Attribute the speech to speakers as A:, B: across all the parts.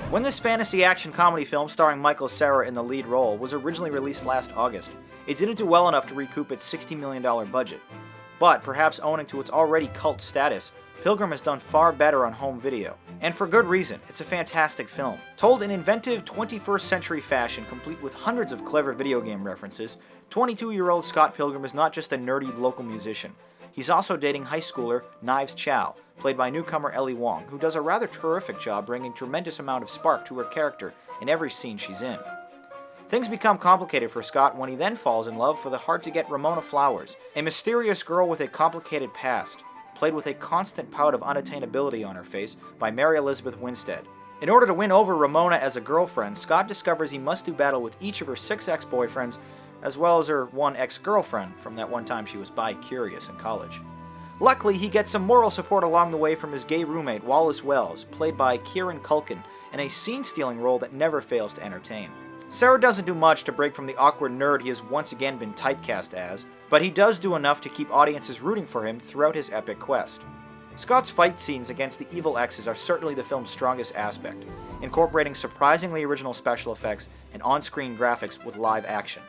A: When this fantasy action comedy film starring Michael Cera in the lead role was originally released last August, it didn't do well enough to recoup its $60 million budget. But, perhaps owing to its already cult status, Pilgrim has done far better on home video. And for good reason, it's a fantastic film. Told in inventive 21st century fashion complete with hundreds of clever video game references, 22-year-old Scott Pilgrim is not just a nerdy local musician. He's also dating high schooler Knives Chow, played by newcomer Ellie Wong, who does a rather terrific job bringing tremendous amount of spark to her character in every scene she's in. Things become complicated for Scott when he then falls in love for the hard-to-get Ramona Flowers, a mysterious girl with a complicated past, played with a constant pout of unattainability on her face by Mary Elizabeth Winstead. In order to win over Ramona as a girlfriend, Scott discovers he must do battle with each of her 6 ex-boyfriends, as well as her 1 ex-girlfriend from that one time she was bi-curious in college. Luckily, he gets some moral support along the way from his gay roommate Wallace Wells, played by Kieran Culkin, in a scene-stealing role that never fails to entertain. Cera doesn't do much to break from the awkward nerd he has once again been typecast as, but he does do enough to keep audiences rooting for him throughout his epic quest. Scott's fight scenes against the evil exes are certainly the film's strongest aspect, incorporating surprisingly original special effects and on-screen graphics with live action.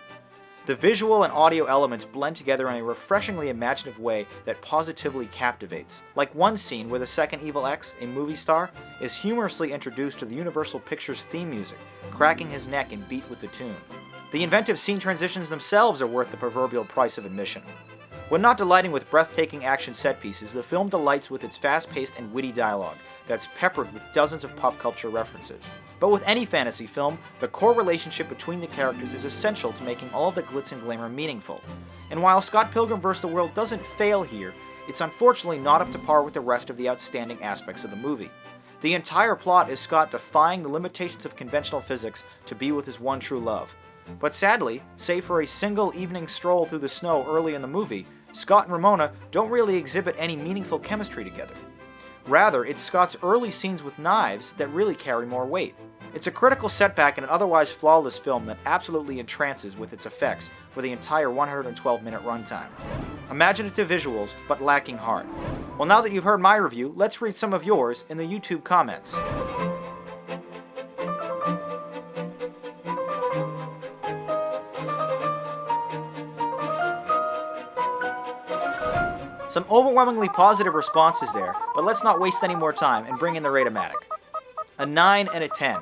A: The visual and audio elements blend together in a refreshingly imaginative way that positively captivates. Like one scene where the second evil ex, a movie star, is humorously introduced to the Universal Pictures theme music, cracking his neck in beat with the tune. The inventive scene transitions themselves are worth the proverbial price of admission. When not delighting with breathtaking action set pieces, the film delights with its fast-paced and witty dialogue that's peppered with dozens of pop culture references. But with any fantasy film, the core relationship between the characters is essential to making all of the glitz and glamour meaningful. And while Scott Pilgrim vs. the World doesn't fail here, it's unfortunately not up to par with the rest of the outstanding aspects of the movie. The entire plot is Scott defying the limitations of conventional physics to be with his one true love. But sadly, save for a single evening stroll through the snow early in the movie, Scott and Ramona don't really exhibit any meaningful chemistry together. Rather, it's Scott's early scenes with Knives that really carry more weight. It's a critical setback in an otherwise flawless film that absolutely entrances with its effects for the entire 112-minute runtime. Imaginative visuals, but lacking heart. Well, now that you've heard my review, let's read some of yours in the YouTube comments. Some overwhelmingly positive responses there, but let's not waste any more time and bring in the Rate-O-Matic. A 9 and a 10.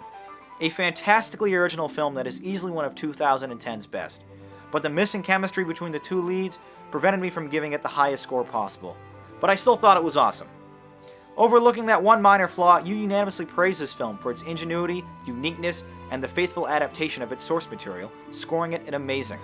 A: A fantastically original film that is easily one of 2010's best, but the missing chemistry between the two leads prevented me from giving it the highest score possible. But I still thought it was awesome. Overlooking that one minor flaw, you unanimously praise this film for its ingenuity, uniqueness, and the faithful adaptation of its source material, scoring it an amazing.